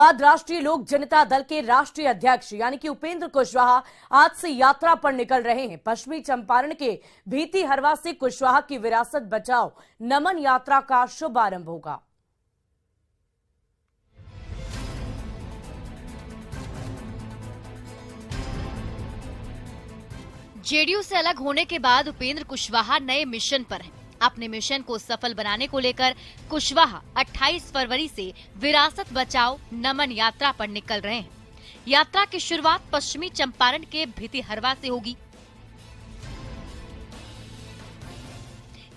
बाद राष्ट्रीय लोक जनता दल के राष्ट्रीय अध्यक्ष यानी कि उपेंद्र कुशवाहा आज से यात्रा पर निकल रहे हैं। पश्चिमी चंपारण के भीतीहरवा से कुशवाहा की विरासत बचाओ नमन यात्रा का शुभारंभ होगा। जेडीयू से अलग होने के बाद उपेंद्र कुशवाहा नए मिशन पर हैं। अपने मिशन को सफल बनाने को लेकर कुशवाहा 28 फरवरी से विरासत बचाओ नमन यात्रा पर निकल रहे हैं। यात्रा की शुरुआत पश्चिमी चंपारण के भीतीहरवा से होगी।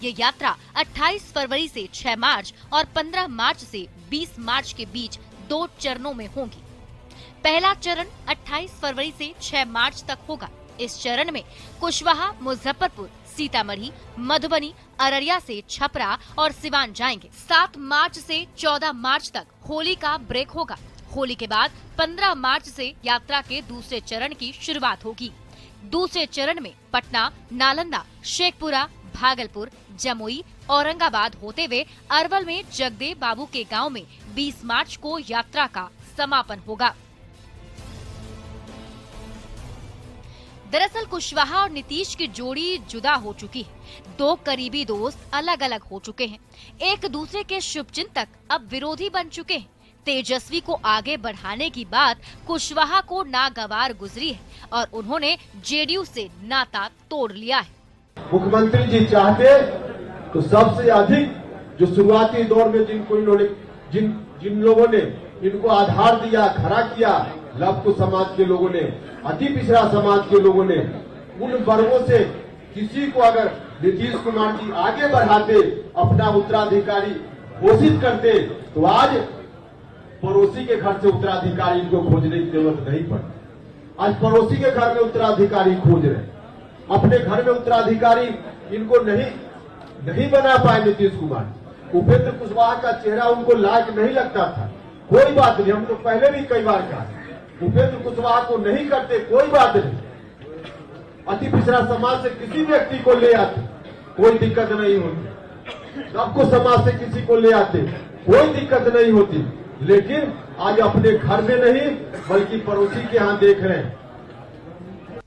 ये यात्रा 28 फरवरी से 6 मार्च और 15 मार्च से 20 मार्च के बीच 2 चरणों में होगी। पहला चरण 28 फरवरी से 6 मार्च तक होगा। इस चरण में कुशवाहा मुजफ्फरपुर, सीतामढ़ी, मधुबनी, अररिया से छपरा और सिवान जाएंगे। 7 मार्च से 14 मार्च तक होली का ब्रेक होगा। होली के बाद 15 मार्च से यात्रा के दूसरे चरण की शुरुआत होगी। दूसरे चरण में पटना, नालंदा, शेखपुरा, भागलपुर, जमुई, औरंगाबाद होते हुए अरवल में जगदेव बाबू के गांव में 20 मार्च को यात्रा का समापन होगा। दरअसल कुशवाहा और नीतीश की जोड़ी जुदा हो चुकी है। 2 करीबी दोस्त अलग अलग हो चुके हैं। एक दूसरे के शुभचिंतक अब विरोधी बन चुके हैं। तेजस्वी को आगे बढ़ाने की बात कुशवाहा को नागवार गुजरी है और उन्होंने जेडीयू से नाता तोड़ लिया है। मुख्यमंत्री जी चाहते तो सबसे अधिक जो शुरुआती दौर में जिनको इन्होंने जिन लोगों ने इनको आधार दिया, खड़ा किया, लब्ध समाज के लोगों ने, अति पिछड़ा समाज के लोगों ने, उन वर्गों से किसी को अगर नीतीश कुमार जी आगे बढ़ाते, अपना उत्तराधिकारी घोषित करते, तो आज पड़ोसी के घर से उत्तराधिकारी इनको खोजने की जरूरत नहीं पड़ती। आज पड़ोसी के घर में उत्तराधिकारी खोज रहे, अपने घर में उत्तराधिकारी इनको नहीं बना पाए नीतीश कुमार। उपेंद्र कुशवाहा का चेहरा उनको लायक नहीं लगता था। कोई बात नहीं, हम तो पहले भी कई बार कहा उपेंद्र कुशवाहा को नहीं करते, कोई बात नहीं। अति पिछड़ा समाज से किसी व्यक्ति को ले आते, कोई दिक्कत नहीं होती। सबको समाज से किसी को ले आते, कोई दिक्कत नहीं होती। लेकिन आज अपने घर में नहीं बल्कि पड़ोसी के यहाँ देख रहे हैं।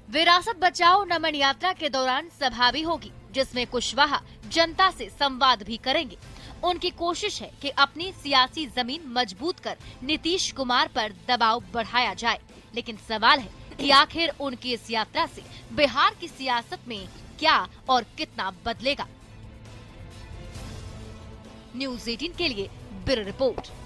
विरासत बचाओ नमन यात्रा के दौरान सभा भी होगी, जिसमें कुशवाहा जनता से संवाद भी करेंगे। उनकी कोशिश है कि अपनी सियासी जमीन मजबूत कर नीतीश कुमार पर दबाव बढ़ाया जाए। लेकिन सवाल है कि आखिर उनकी इस यात्रा से बिहार की सियासत में क्या और कितना बदलेगा। न्यूज़ 18 के लिए ब्यूरो रिपोर्ट।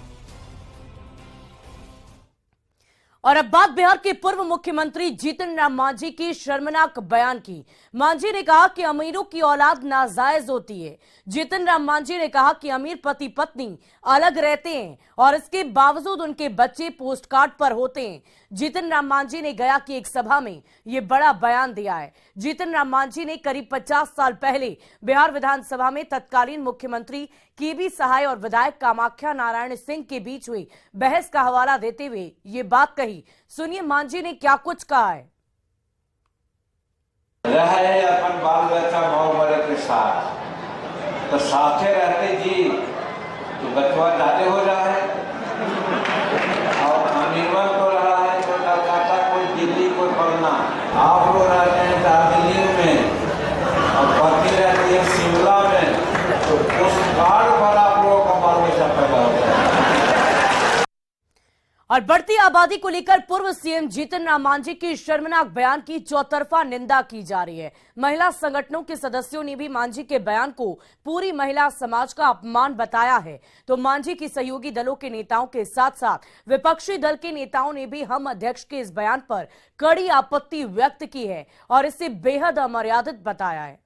और अब बात बिहार के पूर्व मुख्यमंत्री जीतन राम मांझी की शर्मनाक बयान की। मांझी ने कहा कि अमीरों की औलाद नाजायज होती है। जीतन राम मांझी ने कहा कि अमीर पति पत्नी अलग रहते हैं और इसके बावजूद उनके बच्चे पोस्ट कार्ड पर होते हैं। जीतन राम मांझी ने गया की एक सभा में ये बड़ा बयान दिया है। जीतन राम मांझी ने करीब 50 साल पहले बिहार विधानसभा में तत्कालीन मुख्यमंत्री केबी सहाय और विधायक कामाख्या नारायण सिंह के बीच हुई बहस का हवाला देते हुए ये बात कही। सुनिए मांझी ने क्या कुछ कहा है। रहे अपन बाल बच्चा बहुत बड़े के साथ तो साथे रहते जी तो बचवा ज्यादा हो रहा है और अमीरवन को रहा है तो कलकत्ता कोई दिल्ली कोई पढ़ना। आप लोग रहते हैं दार्जिलिंग में और पति रहती है शिमला में, तो उस कार्ड पर आप लोगों का बाल बच्चा पैदा होता है। और बढ़ती आबादी को लेकर पूर्व सीएम जीतन राम मांझी की शर्मनाक बयान की चौतरफा निंदा की जा रही है। महिला संगठनों के सदस्यों ने भी मांझी के बयान को पूरी महिला समाज का अपमान बताया है। तो मांझी की सहयोगी दलों के नेताओं के साथ साथ विपक्षी दल के नेताओं ने भी हम अध्यक्ष के इस बयान पर कड़ी आपत्ति व्यक्त की है और इसे बेहद अमर्यादित बताया है।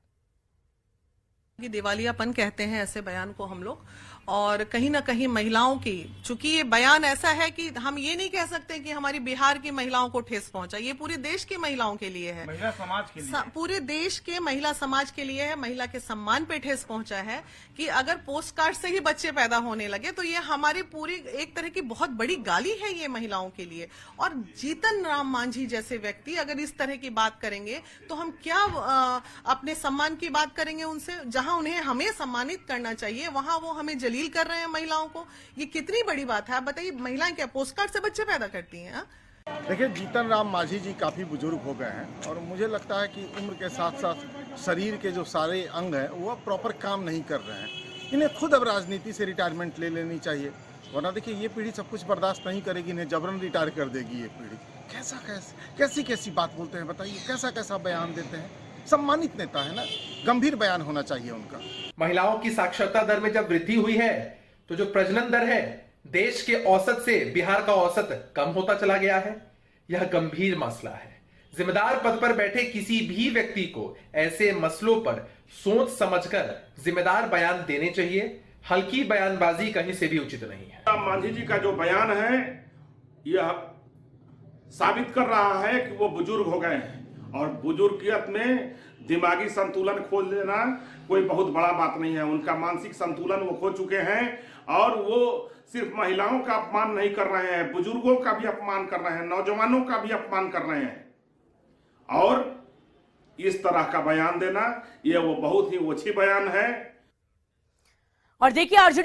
दिवालियापन कहते हैं ऐसे बयान को हम लोग, और कहीं ना कहीं महिलाओं की, चूंकि ये बयान ऐसा है कि हम ये नहीं कह सकते कि हमारी बिहार की महिलाओं को ठेस पहुंचा, ये पूरे देश की महिलाओं के लिए है, महिला समाज के लिए, पूरे देश के महिला समाज के लिए है। महिला के सम्मान पे ठेस पहुंचा है कि अगर पोस्ट कार्ड से ही बच्चे पैदा होने लगे तो ये हमारी पूरी एक तरह की बहुत बड़ी गाली है ये महिलाओं के लिए। और जीतन राम मांझी जैसे व्यक्ति अगर इस तरह की बात करेंगे तो हम क्या अपने सम्मान की बात करेंगे उनसे? जहां उन्हें हमें सम्मानित करना चाहिए वहां वो हमें जलील अपील कर रहे हैं महिलाओं को। ये कितनी बड़ी बात है, आप बताइए। महिलाएं क्या पोस्ट कार्ड से बच्चे पैदा करती हैं? देखिए, जीतन राम मांझी जी काफ़ी बुजुर्ग हो गए हैं और मुझे लगता है कि उम्र के साथ साथ शरीर के जो सारे अंग हैं वो अब प्रॉपर काम नहीं कर रहे हैं। इन्हें खुद अब राजनीति से रिटायरमेंट ले लेनी चाहिए, वरना देखिए ये पीढ़ी सब कुछ बर्दाश्त नहीं करेगी, इन्हें जबरन रिटायर कर देगी ये पीढ़ी। कैसी बात बोलते हैं बताइए, कैसा बयान देते हैं। सम्मानित नेता है ना, गंभीर बयान होना चाहिए उनका। महिलाओं की साक्षरता दर में जब वृद्धि हुई है तो जो प्रजनन दर है देश के औसत से बिहार का औसत कम होता चला गया है। यह गंभीर मसला है। जिम्मेदार पद पर बैठे किसी भी व्यक्ति को ऐसे मसलों पर सोच समझकर जिम्मेदार बयान देने चाहिए। हल्की बयानबाजी कहीं से भी उचित नहीं है। मांझी जी का जो बयान है यह साबित कर रहा है कि वो बुजुर्ग हो गए हैं और बुजुर्गियत में दिमागी संतुलन खो देना कोई बहुत बड़ा बात नहीं है। उनका मानसिक संतुलन वो खो चुके हैं और वो सिर्फ महिलाओं का अपमान नहीं कर रहे हैं, बुजुर्गों का भी अपमान कर रहे हैं, नौजवानों का भी अपमान कर रहे हैं। और इस तरह का बयान देना ये वो बहुत ही ओछी बयान है। और देखिए आरजेडी